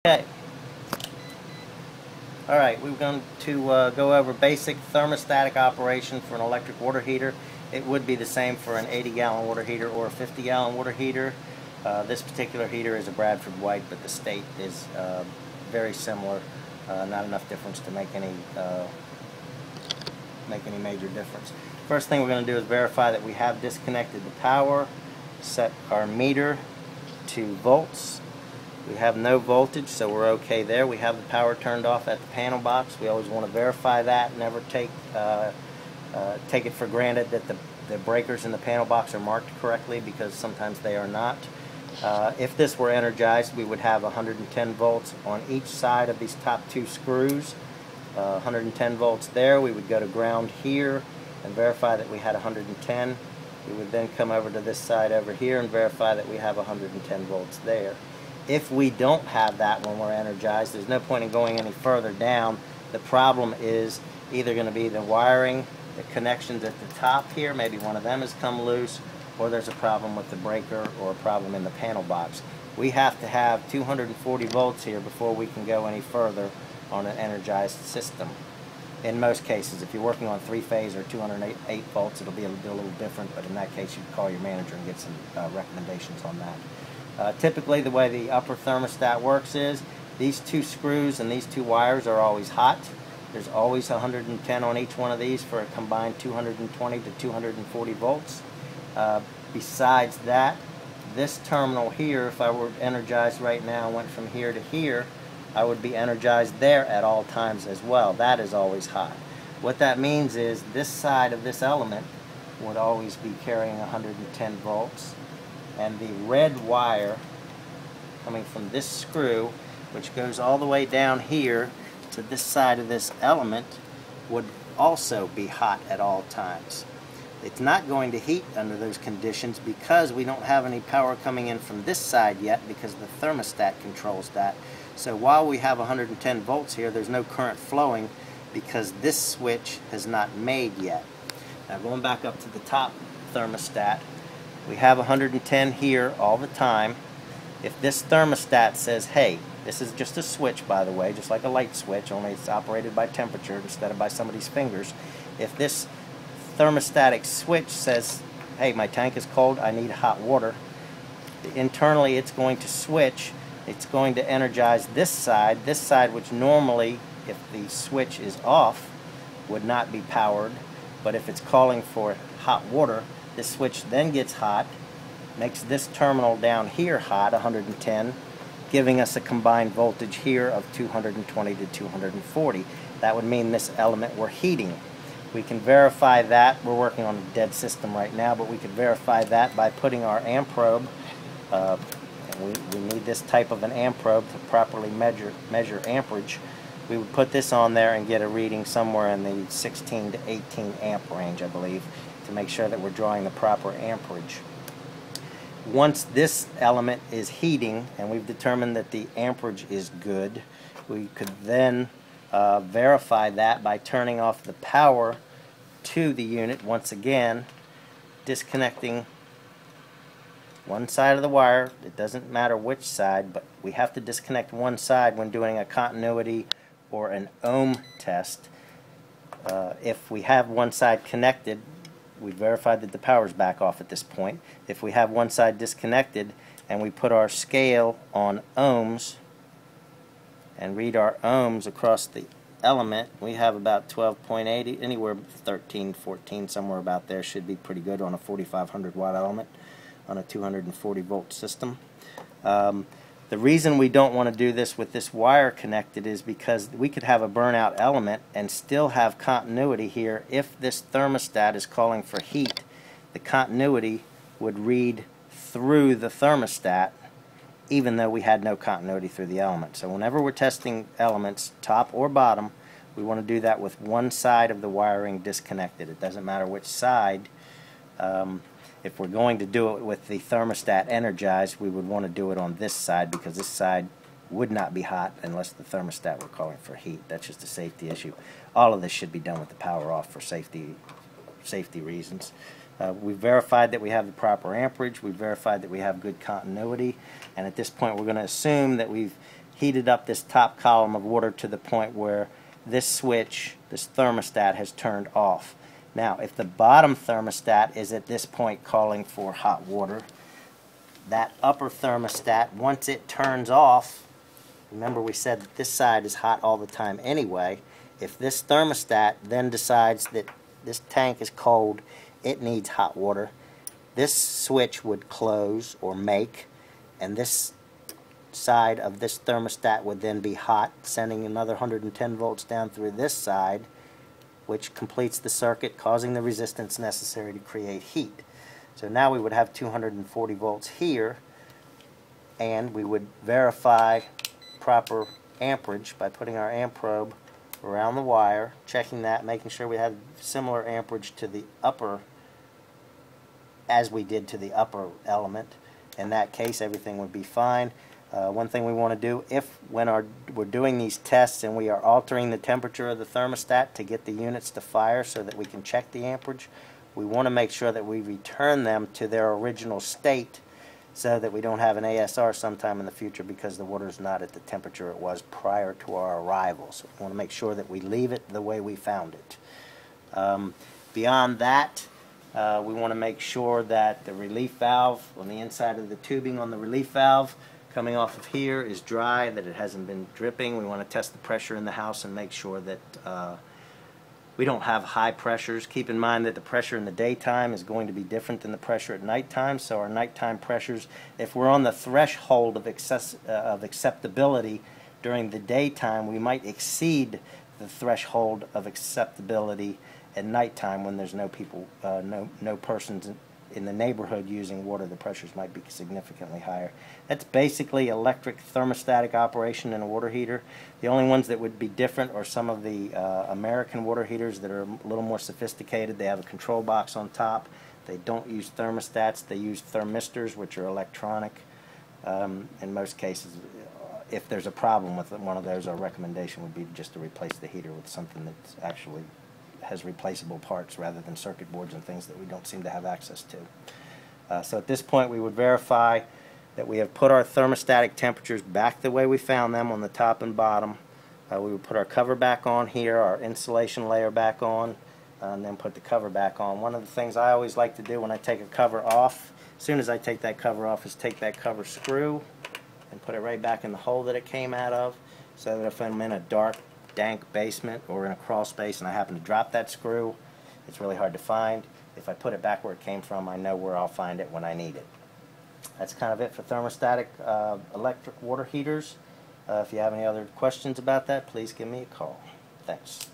Okay. Alright, we're going to go over basic thermostatic operation for an electric water heater. It would be the same for an 80-gallon water heater or a 50-gallon water heater. This particular heater is a Bradford White, but the state is very similar. Not enough difference to make any major difference. First thing we're going to do is verify that we have disconnected the power, set our meter to volts. We have no voltage, so we're okay there. We have the power turned off at the panel box. We always want to verify that. Never take it for granted that the breakers in the panel box are marked correctly, because sometimes they are not. If this were energized, we would have 110 volts on each side of these top two screws. 110 volts there. We would go to ground here and verify that we had 110. We would then come over to this side over here and verify that we have 110 volts there. If we don't have that when we're energized, there's no point in going any further down. The problem is either going to be the wiring, the connections at the top here, maybe one of them has come loose, or there's a problem with the breaker or a problem in the panel box. We have to have 240 volts here before we can go any further on an energized system. In most cases, if you're working on three-phase or 208 volts, it'll be a little different, but in that case, you can call your manager and get some recommendations on that. Typically, the way the upper thermostat works is these two screws and these two wires are always hot. There's always 110 on each one of these for a combined 220 to 240 volts. Besides that, this terminal here, if I were energized right now and went from here to here, I would be energized there at all times as well. That is always hot. What that means is this side of this element would always be carrying 110 volts. And the red wire coming from this screw, which goes all the way down here to this side of this element, would also be hot at all times. It's not going to heat under those conditions because we don't have any power coming in from this side yet, because the thermostat controls that. So while we have 110 volts here, there's no current flowing because this switch has not made yet. Now going back up to the top thermostat, we have 110 here all the time. If this thermostat says, hey, this is just a switch, by the way, just like a light switch, only it's operated by temperature instead of by somebody's fingers. If this thermostatic switch says, hey, my tank is cold, I need hot water, internally it's going to switch. It's going to energize this side which normally, if the switch is off, would not be powered. But if it's calling for hot water, this switch then gets hot, makes this terminal down here hot, 110, giving us a combined voltage here of 220 to 240. That would mean this element we're heating. We can verify that. We're working on a dead system right now, but we could verify that by putting our amp probe. We need this type of an amp probe to properly measure amperage. We would put this on there and get a reading somewhere in the 16 to 18 amp range, I believe, to make sure that we're drawing the proper amperage. Once this element is heating and we've determined that the amperage is good, we could then verify that by turning off the power to the unit once again, disconnecting one side of the wire. It doesn't matter which side, but we have to disconnect one side when doing a continuity or an ohm test. If we have one side connected, we verified that the power's back off at this point. If we have one side disconnected and we put our scale on ohms and read our ohms across the element, we have about 12.80, anywhere 13, 14, somewhere about there. Should be pretty good on a 4500 watt element on a 240 volt system. The reason we don't want to do this with this wire connected is because we could have a burnout element and still have continuity here. If this thermostat is calling for heat, the continuity would read through the thermostat even though we had no continuity through the element. So whenever we're testing elements, top or bottom, we want to do that with one side of the wiring disconnected. It doesn't matter which side. If we're going to do it with the thermostat energized, we would want to do it on this side, because this side would not be hot unless the thermostat were calling for heat. That's just a safety issue. All of this should be done with the power off for safety reasons. We've verified that we have the proper amperage. We've verified that we have good continuity. And at this point, we're going to assume that we've heated up this top column of water to the point where this switch, this thermostat, has turned off. Now, if the bottom thermostat is at this point calling for hot water, that upper thermostat, once it turns off, remember we said that this side is hot all the time anyway, if this thermostat then decides that this tank is cold, it needs hot water, this switch would close or make, and this side of this thermostat would then be hot, sending another 110 volts down through this side, which completes the circuit, causing the resistance necessary to create heat. So now we would have 240 volts here, and we would verify proper amperage by putting our amp probe around the wire, checking that, making sure we had similar amperage to the upper as we did to the upper element. In that case, everything would be fine. One thing we want to do, when we're doing these tests and we are altering the temperature of the thermostat to get the units to fire so that we can check the amperage, we want to make sure that we return them to their original state so that we don't have an ASR sometime in the future because the water is not at the temperature it was prior to our arrival. So we want to make sure that we leave it the way we found it. Beyond that, we want to make sure that the relief valve on the inside of the tubing on the relief valve coming off of here is dry, that it hasn't been dripping. We want to test the pressure in the house and make sure that we don't have high pressures. Keep in mind that the pressure in the daytime is going to be different than the pressure at nighttime, so our nighttime pressures, if we're on the threshold of acceptability during the daytime, we might exceed the threshold of acceptability at nighttime when there's no people, no persons in the neighborhood using water. The pressures might be significantly higher. That's basically electric thermostatic operation in a water heater. The only ones that would be different are some of the American water heaters that are a little more sophisticated. They have a control box on top. They don't use thermostats. They use thermistors, which are electronic. In most cases, if there's a problem with one of those, our recommendation would be just to replace the heater with something that's actually has replaceable parts rather than circuit boards and things that we don't seem to have access to. So at this point we would verify that we have put our thermostatic temperatures back the way we found them on the top and bottom. We would put our cover back on here, our insulation layer back on, and then put the cover back on. One of the things I always like to do when I take a cover off, as soon as I take that cover off, is take that cover screw and put it right back in the hole that it came out of, so that if I'm in a dark, dank basement or in a crawl space and I happen to drop that screw, it's really hard to find. If I put it back where it came from, I know where I'll find it when I need it. That's kind of it for thermostatic electric water heaters. If you have any other questions about that, please give me a call. Thanks.